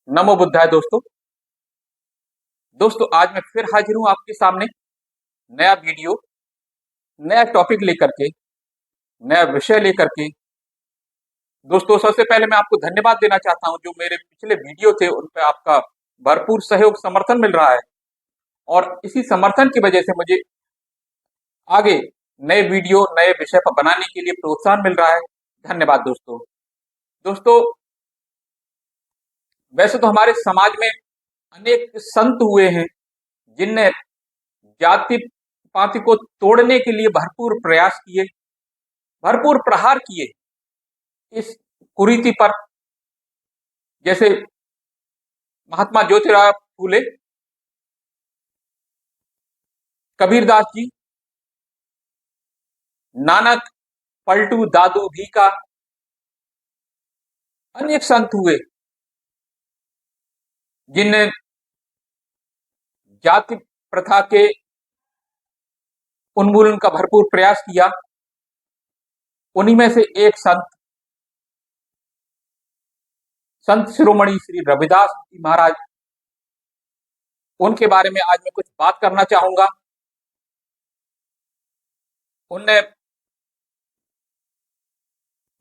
नमो बुद्धाय दोस्तों। आज मैं फिर हाजिर हूं आपके सामने नया वीडियो, नया टॉपिक लेकर के, नया विषय लेकर के। दोस्तों, सबसे पहले मैं आपको धन्यवाद देना चाहता हूं। जो मेरे पिछले वीडियो थे उन पे आपका भरपूर सहयोग समर्थन मिल रहा है और इसी समर्थन की वजह से मुझे आगे नए वीडियो, नए विषय पर बनाने के लिए प्रोत्साहन मिल रहा है। धन्यवाद दोस्तों। दोस्तों, वैसे तो हमारे समाज में अनेक संत हुए हैं जिनने जाति पाति को तोड़ने के लिए भरपूर प्रयास किए, भरपूर प्रहार किए इस कुरीति पर। जैसे महात्मा ज्योतिराव फूले, कबीरदास जी, नानक, पलटू दादू भीका, अनेक संत हुए जिनने जाति प्रथा के उन्मूलन का भरपूर प्रयास किया। उन्हीं में से एक संत शिरोमणि श्री रविदास जी महाराज, उनके बारे में आज मैं कुछ बात करना चाहूंगा। उनने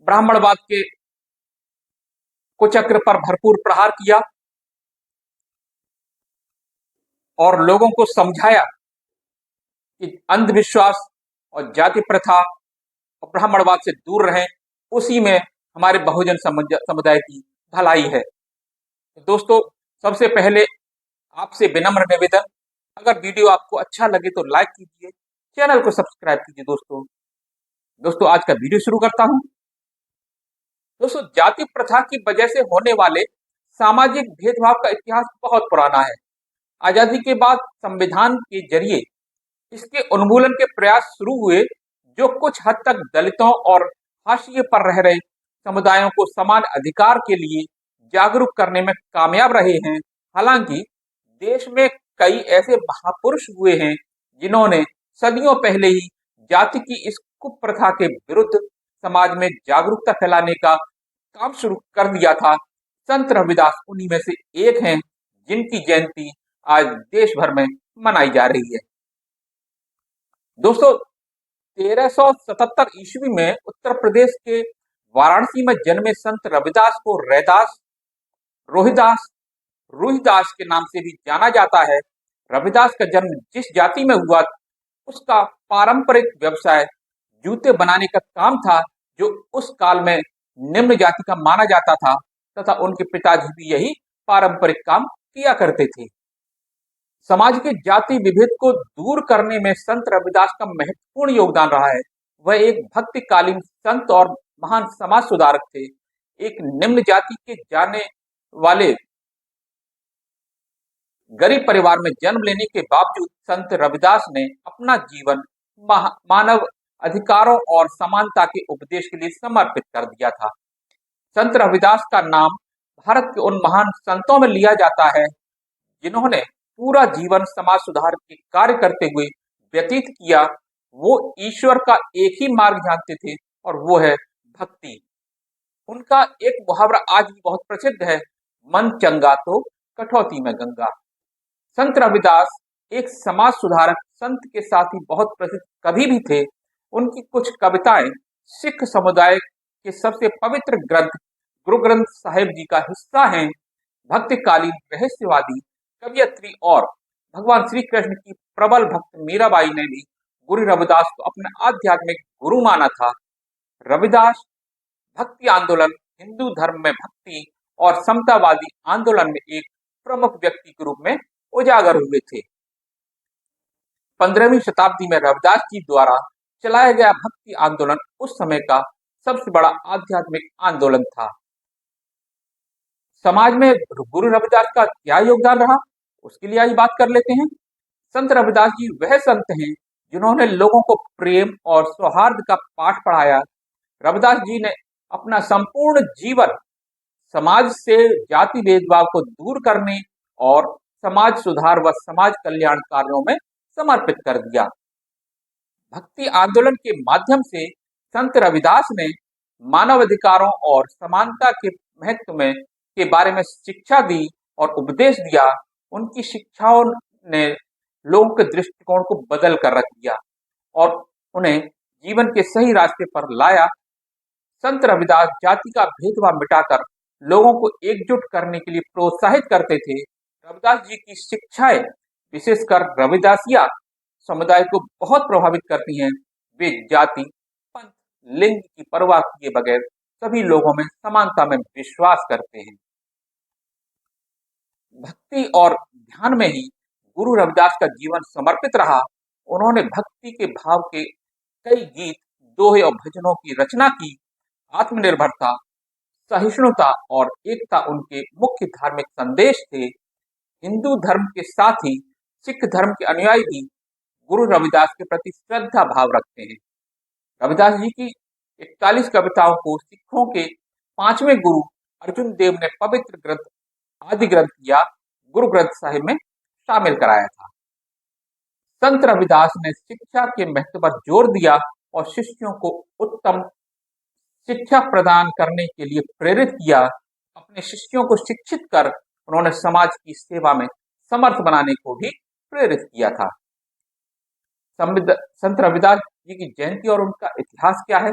ब्राह्मणवाद के कुचक्र पर भरपूर प्रहार किया और लोगों को समझाया कि अंधविश्वास और जाति प्रथा और ब्राह्मणवाद से दूर रहें, उसी में हमारे बहुजन समुदाय की भलाई है। दोस्तों, सबसे पहले आपसे विनम्र निवेदन, अगर वीडियो आपको अच्छा लगे तो लाइक कीजिए, चैनल को सब्सक्राइब कीजिए। दोस्तों, आज का वीडियो शुरू करता हूं। दोस्तों, जाति प्रथा की वजह से होने वाले सामाजिक भेदभाव का इतिहास बहुत पुराना है। आजादी के बाद संविधान के जरिए इसके उन्मूलन के प्रयास शुरू हुए, जो कुछ हद तक दलितों और हाशिए पर रह रहे समुदायों को समान अधिकार के लिए जागरूक करने में कामयाब रहे हैं। हालांकि देश में कई ऐसे महापुरुष हुए हैं जिन्होंने सदियों पहले ही जाति की इस कुप्रथा के विरुद्ध समाज में जागरूकता फैलाने का काम शुरू कर दिया था। संत रविदास उन्हीं में से एक हैं जिनकी जयंती आज देश भर में मनाई जा रही है। दोस्तों, 1377 ईस्वी में उत्तर प्रदेश के वाराणसी में जन्मे संत रविदास को रैदास, रोहिदास, रूहिदास के नाम से भी जाना जाता है। रविदास का जन्म जिस जाति में हुआ, उसका पारंपरिक व्यवसाय जूते बनाने का काम था, जो उस काल में निम्न जाति का माना जाता था, तथा उनके पिताजी भी यही पारंपरिक काम किया करते थे। समाज के जाति विभेद को दूर करने में संत रविदास का महत्वपूर्ण योगदान रहा है। वह एक भक्तिकालीन संत और महान समाज सुधारक थे। एक निम्न जाति के जाने वाले गरीब परिवार में जन्म लेने के बावजूद संत रविदास ने अपना जीवन मानव अधिकारों और समानता के उपदेश के लिए समर्पित कर दिया था। संत रविदास का नाम भारत के उन महान संतों में लिया जाता है जिन्होंने पूरा जीवन समाज सुधार के कार्य करते हुए व्यतीत किया। वो ईश्वर का एक ही मार्ग जानते थे और वो है भक्ति। उनका एक मुहावरा आज भी बहुत प्रसिद्ध है, मन चंगा तो कठौती में गंगा। संत रविदास एक समाज सुधारक संत के साथ ही बहुत प्रसिद्ध कवि भी थे। उनकी कुछ कविताएं सिख समुदाय के सबसे पवित्र ग्रंथ गुरु ग्रंथ साहिब जी का हिस्सा हैं। भक्तिकालीन रहस्यवादी कवियत्री और भगवान श्री कृष्ण की प्रबल भक्त मीराबाई ने भी गुरु रविदास को अपने आध्यात्मिक गुरु माना था। रविदास भक्ति आंदोलन, हिंदू धर्म में भक्ति और समतावादी आंदोलन में एक प्रमुख व्यक्ति के रूप में उजागर हुए थे। 15वीं शताब्दी में रविदास जी द्वारा चलाया गया भक्ति आंदोलन उस समय का सबसे बड़ा आध्यात्मिक आंदोलन था। समाज में गुरु रविदास का क्या योगदान रहा, उसके लिए आज बात कर लेते हैं। संत रविदास जी वह संत हैं जिन्होंने लोगों को प्रेम और सौहार्द का पाठ पढ़ाया। रविदास जी ने अपना संपूर्ण जीवन समाज से जाति भेदभाव को दूर करने और समाज सुधार व समाज कल्याण कार्यों में समर्पित कर दिया। भक्ति आंदोलन के माध्यम से संत रविदास ने मानव अधिकारों और समानता के महत्व में के बारे में शिक्षा दी और उपदेश दिया, उनकी शिक्षाओं ने लोगों के दृष्टिकोण को बदल कर रख दिया और उन्हें जीवन के सही रास्ते पर लाया। संत रविदास जाति का भेदभाव मिटाकर लोगों को एकजुट करने के लिए प्रोत्साहित करते थे। रविदास जी की शिक्षाएं विशेषकर रविदासिया समुदाय को बहुत प्रभावित करती हैं। वे जाति, पंथ, लिंग की परवाह किए बगैर सभी लोगों में समानता में विश्वास करते हैं। भक्ति और ध्यान में ही गुरु रविदास का जीवन समर्पित रहा। उन्होंने भक्ति के भाव के कई गीत, दोहे और भजनों की रचना की। आत्मनिर्भरता, सहिष्णुता और एकता उनके मुख्य धार्मिक संदेश थे। हिंदू धर्म के साथ ही सिख धर्म के अनुयायी भी गुरु रविदास के प्रति श्रद्धा भाव रखते हैं। रविदास जी की 41 कविताओं को सिखों के 5वें गुरु अर्जुन देव ने पवित्र ग्रंथ आदि ग्रंथ या गुरु ग्रंथ साहिब में शामिल कराया था। संत रविदास ने शिक्षा के महत्व पर जोर दिया और शिष्यों को उत्तम शिक्षा प्रदान करने के लिए प्रेरित किया। अपने शिष्यों को शिक्षित कर उन्होंने समाज की सेवा में समर्थ बनाने को भी प्रेरित किया था। संत रविदास जी की जयंती और उनका इतिहास क्या है?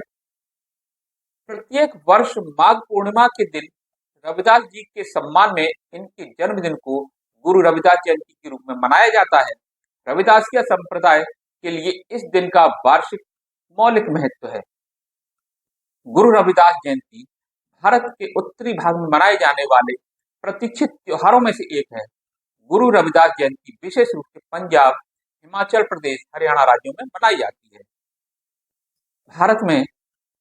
प्रत्येक वर्ष माघ पूर्णिमा के दिन रविदास जी के सम्मान में इनके जन्मदिन को गुरु रविदास जयंती के रूप में मनाया जाता है। रविदासिया संप्रदाय के लिए इस दिन का वार्षिक मौलिक महत्व है। गुरु रविदास जयंती भारत के उत्तरी भाग में मनाए जाने वाले प्रतीक्षित त्योहारों में से एक है। गुरु रविदास जयंती विशेष रूप से पंजाब, हिमाचल प्रदेश, हरियाणा राज्यों में मनाई जाती है। भारत में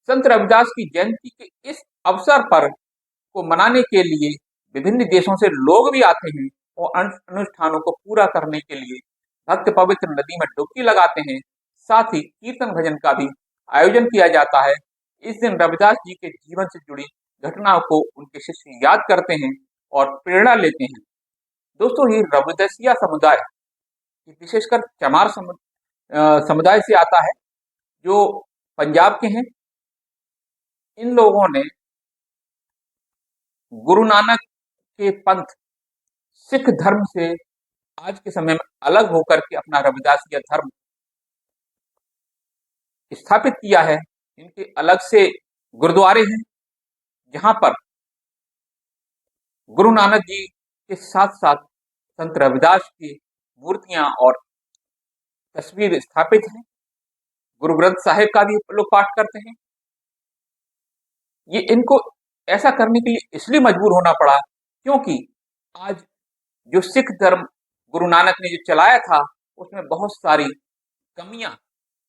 संत रविदास की जयंती के इस अवसर पर को मनाने के लिए विभिन्न देशों से लोग भी आते हैं और अनुष्ठानों को पूरा करने के लिए भक्त पवित्र नदी में डुबकी लगाते हैं। साथ ही कीर्तन भजन का भी आयोजन किया जाता है। इस दिन रविदास जी के जीवन से जुड़ी घटनाओं को उनके शिष्य याद करते हैं और प्रेरणा लेते हैं। दोस्तों, ये रविदासिया समुदाय विशेषकर चमार समुदाय से आता है जो पंजाब के हैं। इन लोगों ने गुरु नानक के पंथ सिख धर्म से आज के समय में अलग होकर के अपना रविदासिया धर्म स्थापित किया है। इनके अलग से गुरुद्वारे हैं जहां पर गुरु नानक जी के साथ साथ संत रविदास की मूर्तियां और तस्वीर स्थापित हैं। गुरु ग्रंथ साहिब का भी लोग पाठ करते हैं। ये इनको ऐसा करने के लिए इसलिए मजबूर होना पड़ा क्योंकि आज जो सिख धर्म गुरु नानक ने जो चलाया था उसमें बहुत सारी कमियां,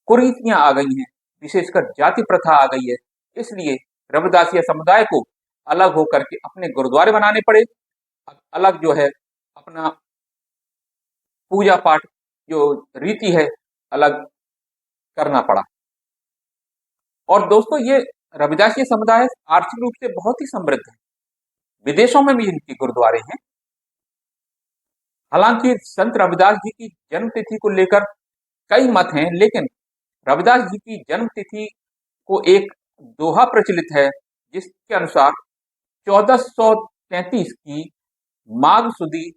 कुरीतियां आ गई हैं, विशेषकर जाति प्रथा आ गई है। इसलिए रविदासिया समुदाय को अलग होकर के अपने गुरुद्वारे बनाने पड़े। अलग जो है अपना पूजा पाठ जो रीति है अलग करना पड़ा। और दोस्तों, ये रविदासिया समुदाय आर्थिक रूप से बहुत ही समृद्ध है। विदेशों में भी इनके गुरुद्वारे हैं। हालांकि संत रविदास जी की जन्म तिथि को लेकर कई मत हैं, लेकिन रविदास जी की जन्म तिथि को एक दोहा प्रचलित है जिसके अनुसार 1433 की माघ सुदी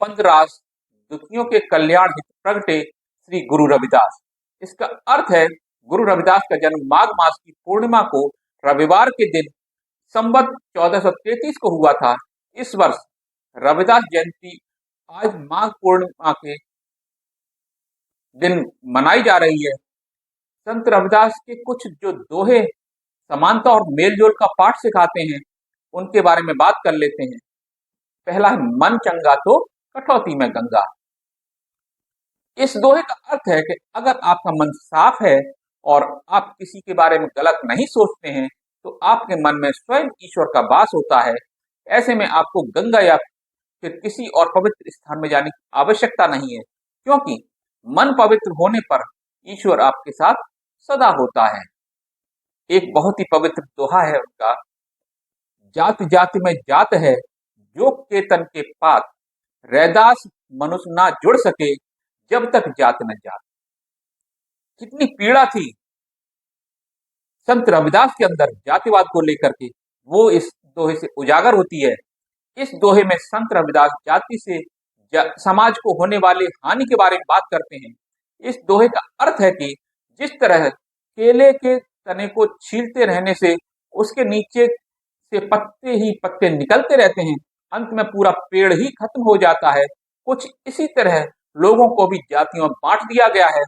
15 दुखियों के कल्याण हित प्रगटे श्री गुरु रविदास। इसका अर्थ है गुरु रविदास का जन्म माघ मास की पूर्णिमा को रविवार के दिन संवत 1433 को हुआ था। इस वर्ष रविदास जयंती आज माघ पूर्णिमा के दिन मनाई जा रही है। संत रविदास के कुछ जो दोहे समानता और मेलजोल का पाठ सिखाते हैं उनके बारे में बात कर लेते हैं। पहला है, मन चंगा तो कटौती में गंगा। इस दोहे का अर्थ है कि अगर आपका मन साफ है और आप किसी के बारे में गलत नहीं सोचते हैं तो आपके मन में स्वयं ईश्वर का वास होता है। ऐसे में आपको गंगा या फिर किसी और पवित्र स्थान में जाने की आवश्यकता नहीं है, क्योंकि मन पवित्र होने पर ईश्वर आपके साथ सदा होता है। एक बहुत ही पवित्र दोहा है उनका, जात जाति में जात है जो केतन के पात, रैदास मनुष्य ना जुड़ सके जब तक जात न जात। कितनी पीड़ा थी संत रविदास के अंदर जातिवाद को लेकर के। वो इस दोहे से उजागर होती है। इस दोहे में संत रविदास जाति से समाज को होने वाली हानि के बारे में बात करते हैं। इस दोहे का अर्थ है कि जिस तरह केले के तने को छीलते रहने से उसके नीचे से पत्ते ही पत्ते निकलते रहते हैं, अंत में पूरा पेड़ ही खत्म हो जाता है। कुछ इसी तरह लोगों को भी जातियों में बांट दिया गया है।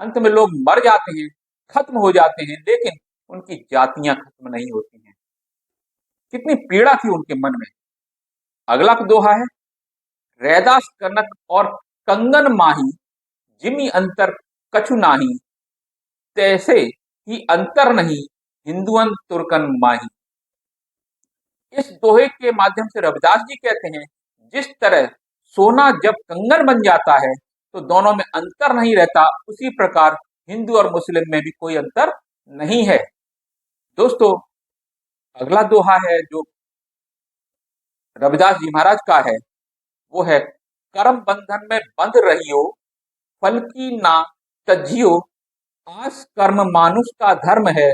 अंत में लोग मर जाते हैं, खत्म हो जाते हैं, लेकिन उनकी जातियां खत्म नहीं होती हैं। कितनी पीड़ा थी उनके मन में। अगला दोहा है, रैदास कनक और कंगन माही, जिमी अंतर कछु नाही, तैसे ही अंतर नहीं, हिंदुअन तुर्कन माही। इस दोहे के माध्यम से रविदास जी कहते हैं, जिस तरह सोना जब कंगन बन जाता है तो दोनों में अंतर नहीं रहता, उसी प्रकार हिंदू और मुस्लिम में भी कोई अंतर नहीं है। दोस्तों, अगला दोहा है जो रविदास जी महाराज का है, वो है, कर्म बंधन में बंध रहियो, फल की ना तजियो, आस कर्म मानुष का धर्म है,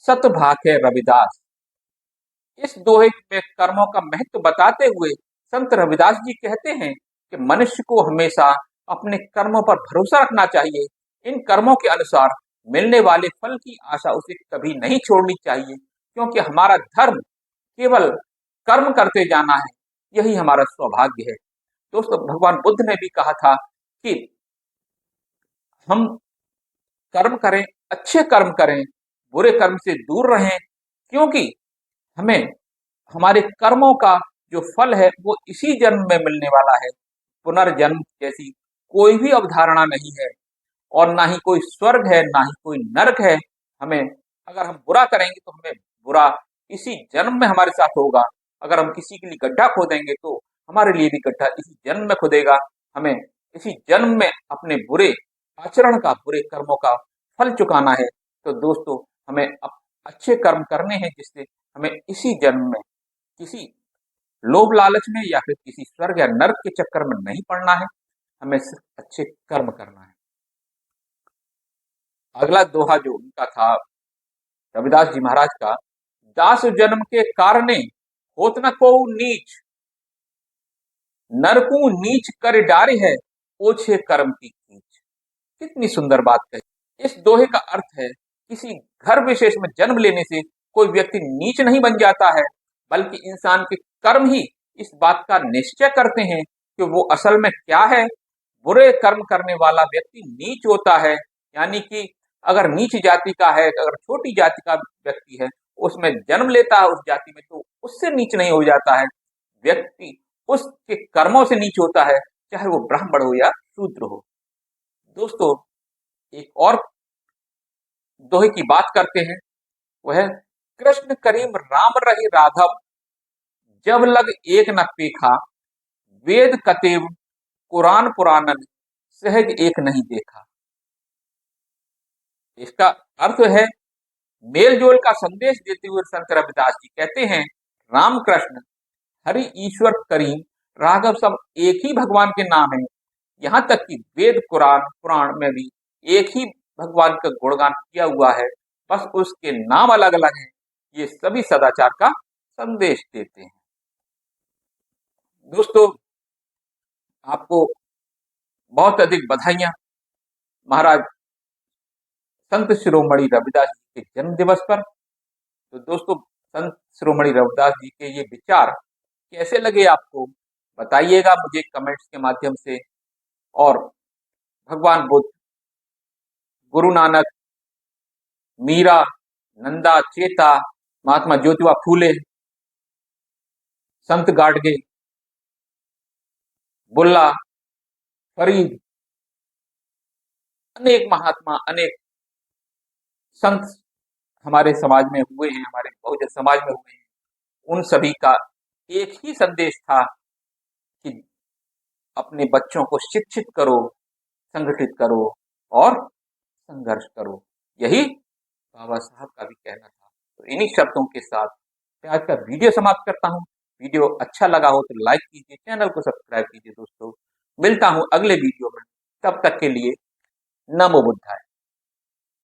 सत भाखे रविदास। इस दोहे में कर्मों का महत्व बताते हुए संत रविदास जी कहते हैं कि मनुष्य को हमेशा अपने कर्मों पर भरोसा रखना चाहिए। इन कर्मों के अनुसार मिलने वाले फल की आशा उसे कभी नहीं छोड़नी चाहिए, क्योंकि हमारा धर्म केवल कर्म करते जाना है, यही हमारा सौभाग्य है। दोस्तों, भगवान बुद्ध ने भी कहा था कि हम कर्म करें, अच्छे कर्म करें, बुरे कर्म से दूर रहें, क्योंकि हमें हमारे कर्मों का जो फल है वो इसी जन्म में मिलने वाला है। पुनर्जन्म जैसी कोई भी अवधारणा नहीं है, और ना ही कोई स्वर्ग है, ना ही कोई नरक है। हमें, अगर हम बुरा करेंगे तो हमें बुरा इसी जन्म में हमारे साथ होगा। अगर हम किसी के लिए गड्ढा खोदेंगे तो हमारे लिए भी गड्ढा इसी जन्म में खुदेगा। हमें इसी जन्म में अपने बुरे आचरण का, बुरे कर्मों का फल चुकाना है। तो दोस्तों, हमें अच्छे कर्म करने हैं, जिससे हमें इसी जन्म में किसी लोभ लालच में या फिर किसी स्वर्ग या नरक के चक्कर में नहीं पड़ना है। हमें सिर्फ अच्छे कर्म करना है। अगला दोहा जो उनका था रविदास जी महाराज का, दास जन्म के कारणे होत न को नीच, नरकू नीच कर डारे है, ओछे कर्म की कीच। कितनी सुंदर बात है। इस दोहे का अर्थ है, किसी घर विशेष में जन्म लेने से कोई व्यक्ति नीच नहीं बन जाता है, बल्कि इंसान के कर्म ही इस बात का निश्चय करते हैं कि वो असल में क्या है। बुरे कर्म करने वाला व्यक्ति नीच होता है, यानी कि अगर नीच जाति का है, अगर छोटी जाति का व्यक्ति है, उसमें जन्म लेता है उस जाति में, तो उससे नीच नहीं हो जाता है। व्यक्ति उसके कर्मों से नीच होता है, चाहे वो ब्राह्मण हो या शूद्र हो। दोस्तों, एक और दोहे की बात करते हैं, वह कृष्ण करीम राम रही राघव, जब लग एक न पेखा, वेद कतेव कुरान पुराणन, सहज एक नहीं देखा। इसका अर्थ है, मेल जोल का संदेश देते हुए संत रविदास जी कहते हैं, राम कृष्ण, हरि ईश्वर करीम, राघव सब एक ही भगवान के नाम है। यहाँ तक कि वेद कुरान पुराण में भी एक ही भगवान का गुणगान किया हुआ है, बस उसके नाम अलग अलग हैं। ये सभी सदाचार का संदेश देते हैं। दोस्तों, आपको बहुत अधिक बधाइयां महाराज संत शिरोमणि रविदास जी के जन्म दिवस पर। तो दोस्तों, संत शिरोमणि रविदास जी के ये विचार कैसे लगे आपको, बताइएगा मुझे कमेंट्स के माध्यम से। और भगवान बुद्ध, गुरु नानक, मीरा, नंदा, चेता, महात्मा ज्योतिबा फूले, संत गाडगे, बुल्ला, फरीद, अनेक महात्मा, अनेक संत हमारे समाज में हुए हैं, हमारे बहुजन समाज में हुए हैं। उन सभी का एक ही संदेश था कि अपने बच्चों को शिक्षित करो, संगठित करो और संघर्ष करो। यही बाबा साहब का भी कहना था। तो इन्हीं शब्दों के साथ मैं आज का वीडियो समाप्त करता हूँ। वीडियो अच्छा लगा हो तो लाइक कीजिए, चैनल को सब्सक्राइब कीजिए। दोस्तों, मिलता हूँ अगले वीडियो में, तब तक के लिए नमो बुद्धाय।